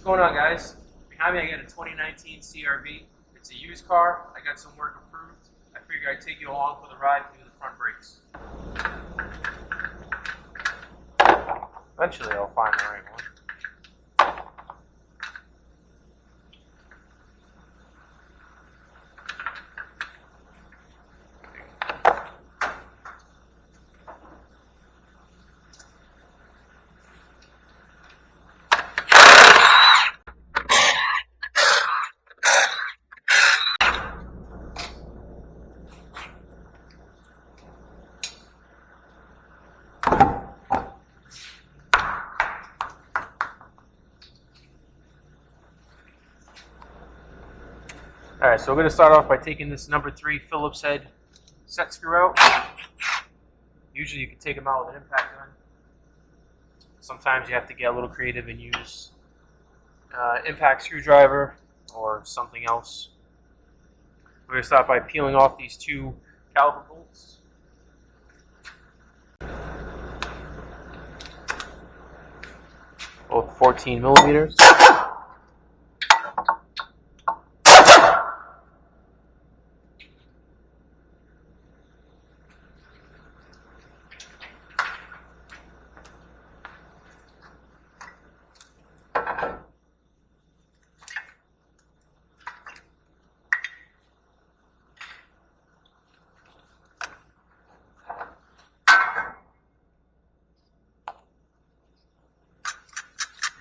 What's going on, guys? Behind me I got a 2019 CRV. It's a used car. I got some work approved. I figured I'd take you along for the ride and do the front brakes. Eventually I'll find the right one. Alright, so we're going to start off by taking this number 3 Phillips head set screw out. Usually you can take them out with an impact gun. Sometimes you have to get a little creative and use impact screwdriver or something else. We're going to start by peeling off these 2 caliper bolts. Both 14 millimeters.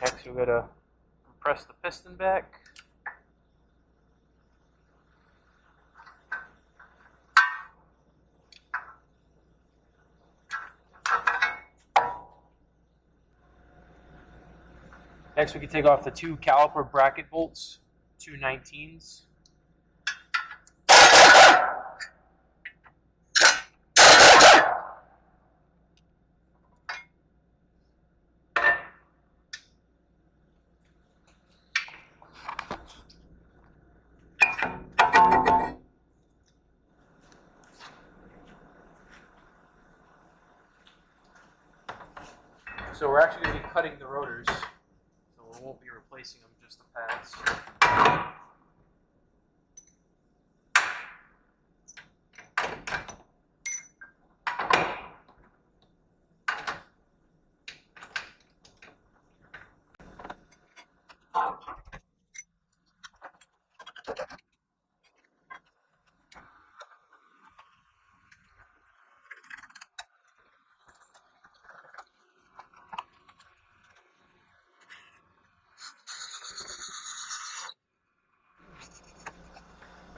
Next, we're going to compress the piston back. Next, we can take off the 2 caliper bracket bolts, 2 19s. So we're actually going to be cutting the rotors, so we won't be replacing them, just the pads.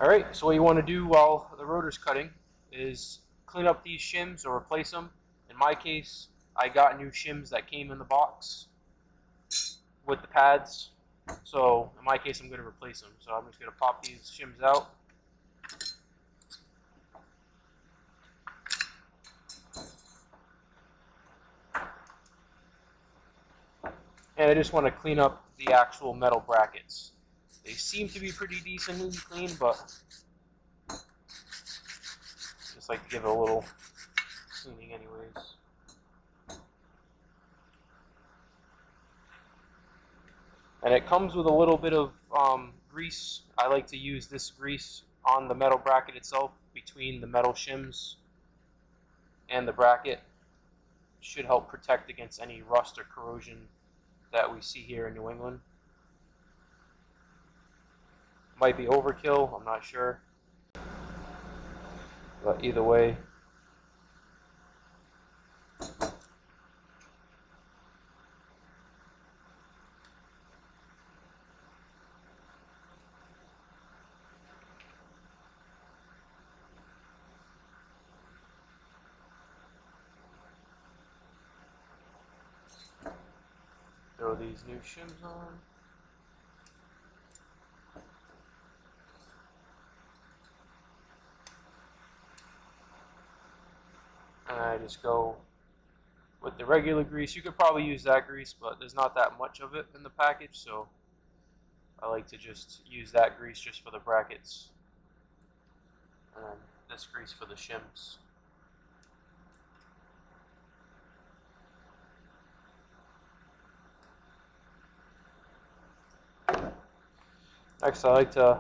Alright, so what you want to do while the rotor's cutting is clean up these shims or replace them. In my case, I got new shims that came in the box with the pads. So in my case, I'm going to replace them. So I'm just going to pop these shims out. And I just want to clean up the actual metal brackets. They seem to be pretty decently clean, but just like to give it a little cleaning anyways. And it comes with a little bit of grease. I like to use this grease on the metal bracket itself, between the metal shims and the bracket. Should help protect against any rust or corrosion that we see here in New England. Might be overkill, I'm not sure. But either way, throw these new shims on. And I just go with the regular grease. You could probably use that grease, but there's not that much of it in the package, so I like to just use that grease just for the brackets. And then this grease for the shims. Next, I like to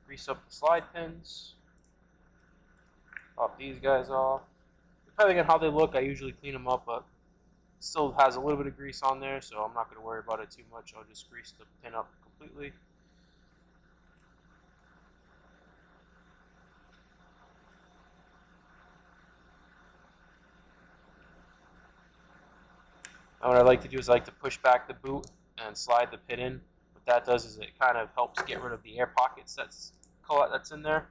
grease up the slide pins. Pop these guys off. Depending on how they look, I usually clean them up, but it still has a little bit of grease on there, so I'm not going to worry about it too much. I'll just grease the pin up completely. And what I like to do is I like to push back the boot and slide the pin in. What that does is it kind of helps get rid of the air pockets that's in there.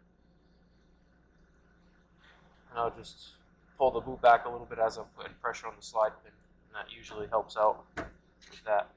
And I'll just pull the boot back a little bit as I'm putting pressure on the slide pin, and that usually helps out with that.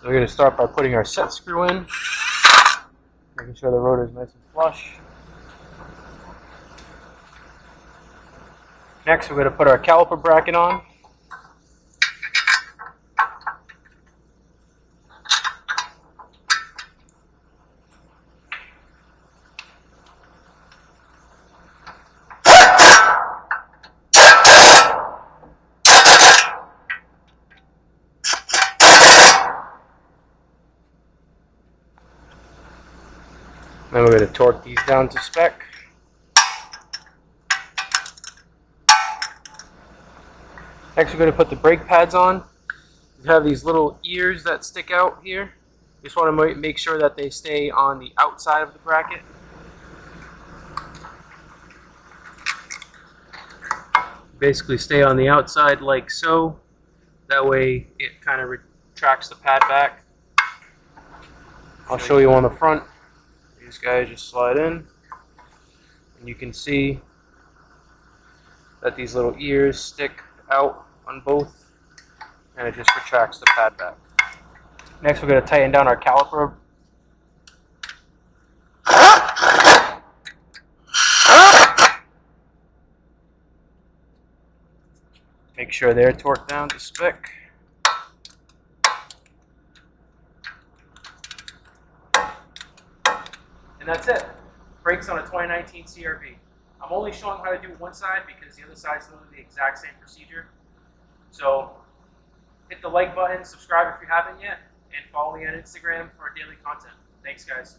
We're going to start by putting our set screw in, making sure the rotor is nice and flush. Next, we're going to put our caliper bracket on. Then we're going to torque these down to spec. Next, we're going to put the brake pads on. You have these little ears that stick out here. You just want to make sure that they stay on the outside of the bracket. Basically stay on the outside like so. That way it kind of retracts the pad back. I'll show you on the front. These guys just slide in, and you can see that these little ears stick out on both, and it just retracts the pad back. Next, we're going to tighten down our caliper. Make sure they're torqued down to spec. And that's it. Brakes on a 2019 CRV. I'm only showing how to do one side because the other side's literally the exact same procedure. So hit the like button, subscribe if you haven't yet, and follow me on Instagram for daily content. Thanks, guys.